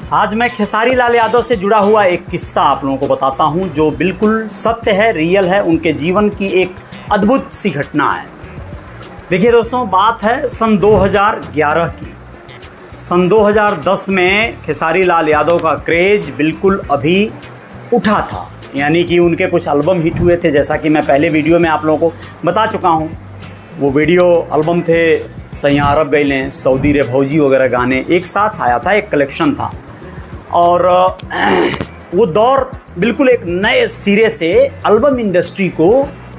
आज मैं खेसारी लाल यादव से जुड़ा हुआ एक किस्सा आप लोगों को बताता हूं जो बिल्कुल सत्य है, रियल है, उनके जीवन की एक अद्भुत सी घटना है। देखिए दोस्तों, बात है सन 2011 की। सन 2010 में खेसारी लाल यादव का क्रेज बिल्कुल अभी उठा था, यानी कि उनके कुछ एल्बम हिट हुए थे, जैसा कि मैं पहले वीडियो में आप लोगों को बता चुका हूं। वो वीडियो एल्बम थे सैया अरब गइलें, सऊदी रे भौजी वगैरह गाने एक साथ आया था, एक कलेक्शन था। और वो दौर बिल्कुल एक नए सिरे से एल्बम इंडस्ट्री को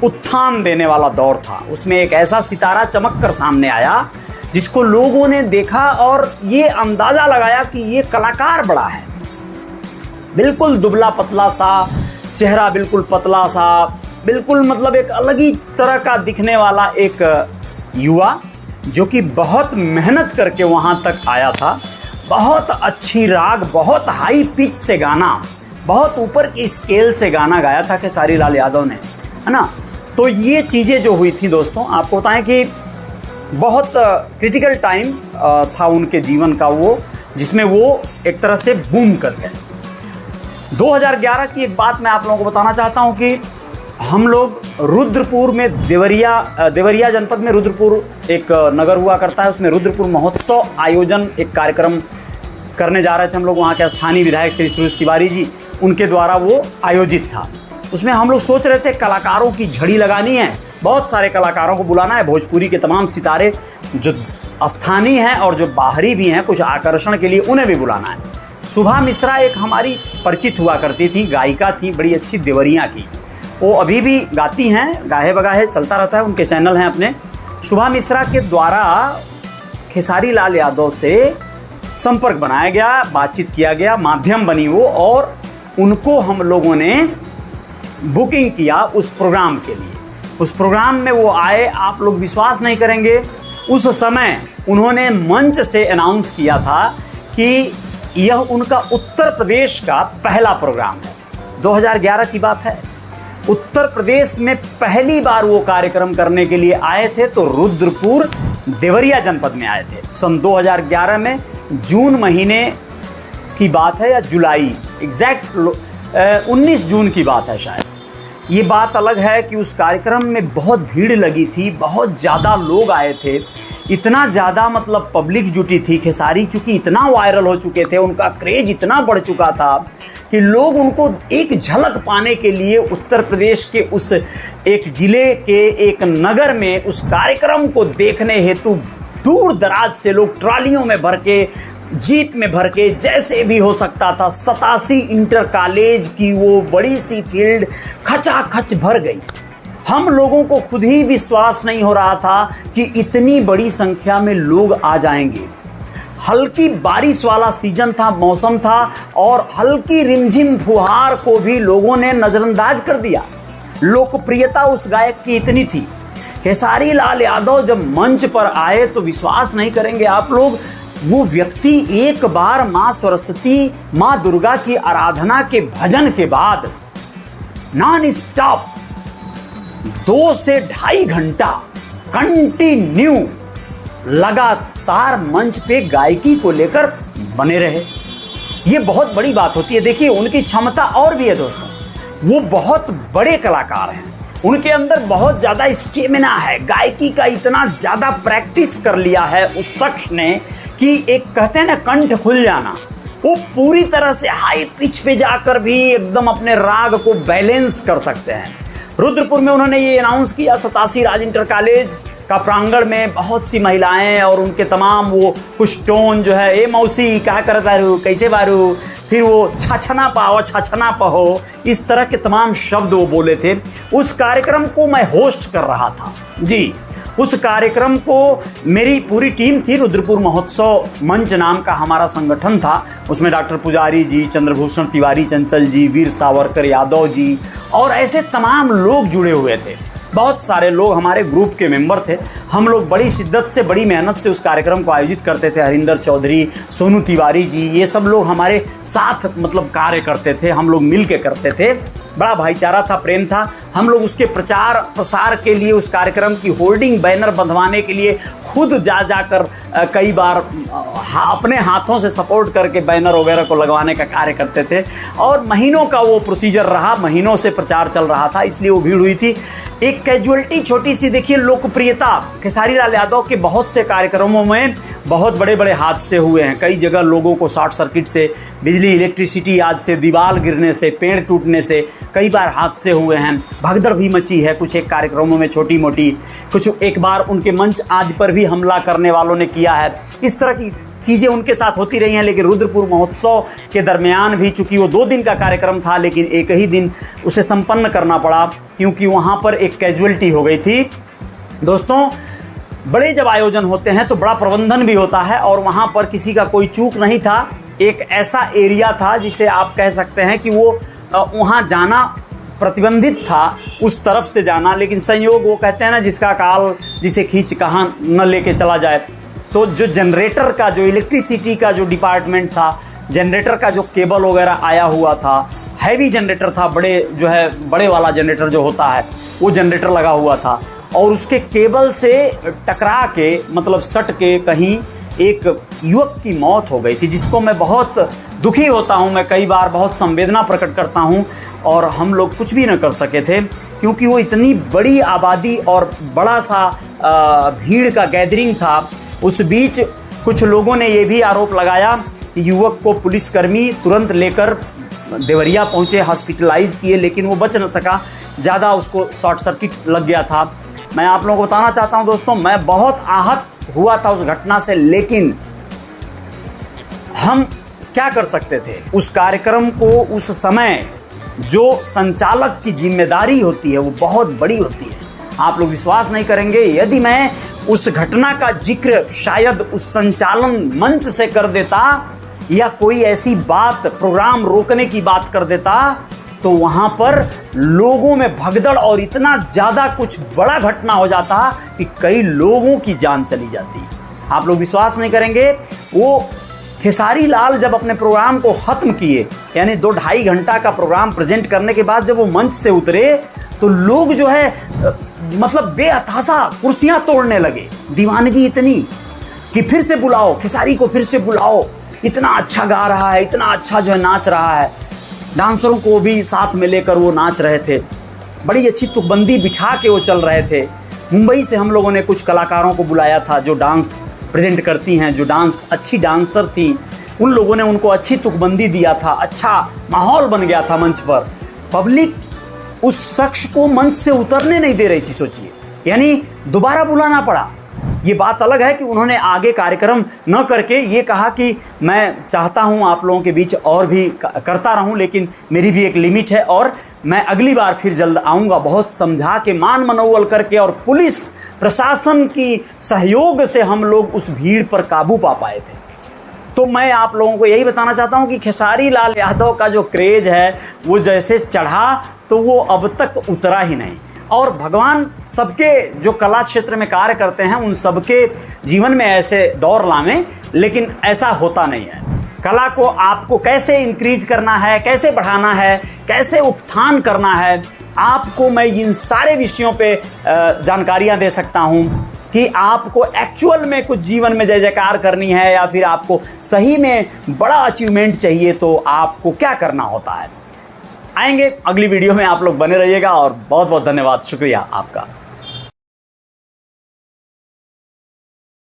उत्थान देने वाला दौर था। उसमें एक ऐसा सितारा चमक कर सामने आया जिसको लोगों ने देखा और ये अंदाज़ा लगाया कि ये कलाकार बड़ा है। बिल्कुल दुबला पतला सा चेहरा, बिल्कुल पतला सा, बिल्कुल मतलब एक अलग ही तरह का दिखने वाला एक युवा जो कि बहुत मेहनत करके वहाँ तक आया था। बहुत अच्छी राग, बहुत हाई पिच से गाना, बहुत ऊपर की स्केल से गाना गाया था खेसारी लाल यादव ने, है ना। तो ये चीज़ें जो हुई थी दोस्तों, आपको बताएं कि बहुत क्रिटिकल टाइम था उनके जीवन का वो, जिसमें वो एक तरह से बूम कर गए। 2011 की एक बात मैं आप लोगों को बताना चाहता हूँ कि हम लोग रुद्रपुर में देवरिया जनपद में रुद्रपुर एक नगर हुआ करता है, उसमें रुद्रपुर महोत्सव आयोजन एक कार्यक्रम करने जा रहे थे हम लोग। वहाँ के स्थानीय विधायक श्री सुरेश तिवारी जी, उनके द्वारा वो आयोजित था। उसमें हम लोग सोच रहे थे कलाकारों की झड़ी लगानी है, बहुत सारे कलाकारों को बुलाना है, भोजपुरी के तमाम सितारे जो स्थानीय हैं और जो बाहरी भी हैं, कुछ आकर्षण के लिए उन्हें भी बुलाना है। शुभा मिश्रा एक हमारी परिचित हुआ करती थी, गायिका थी, बड़ी अच्छी देवरिया की। वो अभी भी गाती हैं, गाहे बगाहे चलता रहता है, उनके चैनल हैं अपने। शुभा मिश्रा के द्वारा खेसारी लाल यादव से संपर्क बनाया गया, बातचीत किया गया, माध्यम बनी वो, और उनको हम लोगों ने बुकिंग किया उस प्रोग्राम के लिए। उस प्रोग्राम में वो आए, आप लोग विश्वास नहीं करेंगे, उस समय उन्होंने मंच से अनाउंस किया था कि यह उनका उत्तर प्रदेश का पहला प्रोग्राम है। 2011 की बात है। उत्तर प्रदेश में पहली बार वो कार्यक्रम करने के लिए आए थे, तो रुद्रपुर देवरिया जनपद में आए थे। सन 2011 में जून महीने की बात है या जुलाई, एग्जैक्ट 19 जून की बात है शायद। ये बात अलग है कि उस कार्यक्रम में बहुत भीड़ लगी थी, बहुत ज़्यादा लोग आए थे, इतना ज़्यादा मतलब पब्लिक जुटी थी। खेसारी चूँकि इतना वायरल हो चुके थे, उनका क्रेज इतना बढ़ चुका था कि लोग उनको एक झलक पाने के लिए उत्तर प्रदेश के उस एक ज़िले के एक नगर में उस कार्यक्रम को देखने हेतु दूर दराज से लोग ट्रालियों में भर के, जीप में भर के, जैसे भी हो सकता था, 87 इंटर कॉलेज की वो बड़ी सी फील्ड खचाखच भर गई। हम लोगों को खुद ही विश्वास नहीं हो रहा था कि इतनी बड़ी संख्या में लोग आ जाएंगे। हल्की बारिश वाला सीजन था, मौसम था, और हल्की रिमझिम फुहार को भी लोगों ने नज़रअंदाज कर दिया। लोकप्रियता उस गायक की इतनी थी। खेसारी लाल यादव जब मंच पर आए तो विश्वास नहीं करेंगे आप लोग, वो व्यक्ति एक बार माँ सरस्वती, माँ दुर्गा की आराधना के भजन के बाद नॉन स्टॉप 2 से ढाई घंटा कंटिन्यू लगातार मंच पे गायकी को लेकर बने रहे। ये बहुत बड़ी बात होती है। देखिए, उनकी क्षमता और भी है दोस्तों, वो बहुत बड़े कलाकार हैं, उनके अंदर बहुत ज़्यादा स्टेमिना है, गायकी का इतना ज़्यादा प्रैक्टिस कर लिया है उस शख्स ने कि एक कहते हैं ना कंठ खुल जाना, वो पूरी तरह से हाई पिच पे जाकर भी एकदम अपने राग को बैलेंस कर सकते हैं। रुद्रपुर में उन्होंने ये अनाउंस किया, 87 राज इंटर कॉलेज का प्रांगण में बहुत सी महिलाएं और उनके तमाम वो कुछ टोन जो है, ए मौसी क्या करता रू, कैसे बारू, फिर वो छछना पाओ, छछना पहो, इस तरह के तमाम शब्द वो बोले थे। उस कार्यक्रम को मैं होस्ट कर रहा था जी। उस कार्यक्रम को मेरी पूरी टीम थी। रुद्रपुर महोत्सव मंच नाम का हमारा संगठन था। उसमें डॉक्टर पुजारी जी, चंद्रभूषण तिवारी चंचल जी, वीर सावरकर यादव जी और ऐसे तमाम लोग जुड़े हुए थे। बहुत सारे लोग हमारे ग्रुप के मेंबर थे। हम लोग बड़ी शिद्दत से, बड़ी मेहनत से उस कार्यक्रम को आयोजित करते थे। हरिंदर चौधरी, सोनू तिवारी जी, ये सब लोग हमारे साथ मतलब कार्य करते थे, हम लोग मिल के करते थे। बड़ा भाईचारा था, प्रेम था। हम लोग उसके प्रचार प्रसार के लिए, उस कार्यक्रम की होर्डिंग बैनर बंधवाने के लिए खुद जा कर कई बार अपने हाथों से सपोर्ट करके बैनर वगैरह को लगवाने का कार्य करते थे। और महीनों का वो प्रोसीजर रहा, महीनों से प्रचार चल रहा था, इसलिए वो भीड़ हुई थी। एक कैजुअलिटी छोटी सी देखिए, लोकप्रियता। खेसारी लाल यादव के बहुत से कार्यक्रमों में बहुत बड़े बड़े हादसे हुए हैं। कई जगह लोगों को शॉर्ट सर्किट से, बिजली इलेक्ट्रिसिटी आज से, दीवार गिरने से, पेड़ टूटने से कई बार हादसे हुए हैं। भगदड़ भी मची है कुछ एक कार्यक्रमों में, छोटी मोटी। कुछ एक बार उनके मंच आदि पर भी हमला करने वालों ने किया है। इस तरह की चीज़ें उनके साथ होती रही हैं। लेकिन रुद्रपुर महोत्सव के दरमियान भी, चूंकि वो 2 दिन का कार्यक्रम था, लेकिन एक ही दिन उसे संपन्न करना पड़ा क्योंकि वहाँ पर एक कैजुअलिटी हो गई थी। दोस्तों, बड़े जब आयोजन होते हैं तो बड़ा प्रबंधन भी होता है, और वहाँ पर किसी का कोई चूक नहीं था। एक ऐसा एरिया था जिसे आप कह सकते हैं कि वो वहाँ जाना प्रतिबंधित था, उस तरफ से जाना। लेकिन संयोग, वो कहते हैं ना, जिसका काल जिसे खींच कहाँ न लेके चला जाए। तो जो जनरेटर का, जो इलेक्ट्रिसिटी का जो डिपार्टमेंट था, जनरेटर का जो केबल वगैरह आया हुआ था, हैवी जनरेटर था, बड़े वाला जनरेटर जो होता है, वो जनरेटर लगा हुआ था। और उसके केबल से टकरा के, मतलब सट के कहीं एक युवक की मौत हो गई थी, जिसको मैं बहुत दुखी होता हूँ। मैं कई बार बहुत संवेदना प्रकट करता हूँ, और हम लोग कुछ भी न कर सके थे क्योंकि वो इतनी बड़ी आबादी और बड़ा सा भीड़ का गैदरिंग था। उस बीच कुछ लोगों ने ये भी आरोप लगाया कि युवक को पुलिसकर्मी तुरंत लेकर देवरिया पहुँचे, हॉस्पिटलाइज किए, लेकिन वो बच न सका, ज़्यादा उसको शॉर्ट सर्किट लग गया था। मैं आप लोगों को बताना चाहता हूँ दोस्तों, मैं बहुत आहत हुआ था उस घटना से, लेकिन हम क्या कर सकते थे? उस कार्यक्रम को उस समय जो संचालक की जिम्मेदारी होती है वो बहुत बड़ी होती है। आप लोग विश्वास नहीं करेंगे, यदि मैं उस घटना का जिक्र शायद उस संचालन मंच से कर देता, या कोई ऐसी बात, प्रोग्राम रोकने की बात कर देता, तो वहाँ पर लोगों में भगदड़ और इतना ज़्यादा कुछ बड़ा घटना हो जाता कि कई लोगों की जान चली जाती। आप लोग विश्वास नहीं करेंगे, वो खेसारी लाल जब अपने प्रोग्राम को ख़त्म किए, यानी 2-2.5 घंटा का प्रोग्राम प्रेजेंट करने के बाद जब वो मंच से उतरे, तो लोग जो है मतलब बेअताशा कुर्सियाँ तोड़ने लगे। दीवानगी इतनी कि फिर से बुलाओ, खेसारी को फिर से बुलाओ, इतना अच्छा गा रहा है, इतना अच्छा जो है नाच रहा है। डांसरों को भी साथ में लेकर वो नाच रहे थे, बड़ी अच्छी तुकबंदी बिठा के वो चल रहे थे। मुंबई से हम लोगों ने कुछ कलाकारों को बुलाया था जो डांस प्रेजेंट करती हैं, जो अच्छी डांसर थी। उन लोगों ने उनको अच्छी तुकबंदी दिया था, अच्छा माहौल बन गया था मंच पर। पब्लिक उस शख्स को मंच से उतरने नहीं दे रही थी, सोचिए, यानी दोबारा बुलाना पड़ा। ये बात अलग है कि उन्होंने आगे कार्यक्रम न करके ये कहा कि मैं चाहता हूं आप लोगों के बीच और भी करता रहूं, लेकिन मेरी भी एक लिमिट है, और मैं अगली बार फिर जल्द आऊँगा। बहुत समझा के, मान मनोवल करके, और पुलिस प्रशासन की सहयोग से हम लोग उस भीड़ पर काबू पा पाए थे। तो मैं आप लोगों को यही बताना चाहता हूं कि खेसारी लाल यादव का जो क्रेज़ है वो जैसे चढ़ा तो वो अब तक उतरा ही नहीं। और भगवान सबके जो कला क्षेत्र में कार्य करते हैं उन सबके जीवन में ऐसे दौर लावें, लेकिन ऐसा होता नहीं है। कला को आपको कैसे इंक्रीज करना है, कैसे बढ़ाना है, कैसे उत्थान करना है, आपको मैं इन सारे विषयों पे जानकारियाँ दे सकता हूँ कि आपको एक्चुअल में कुछ जीवन में जय जयकार करनी है, या फिर आपको सही में बड़ा अचीवमेंट चाहिए तो आपको क्या करना होता है। आएंगे अगली वीडियो में, आप लोग बने रहिएगा, और बहुत बहुत धन्यवाद, शुक्रिया आपका।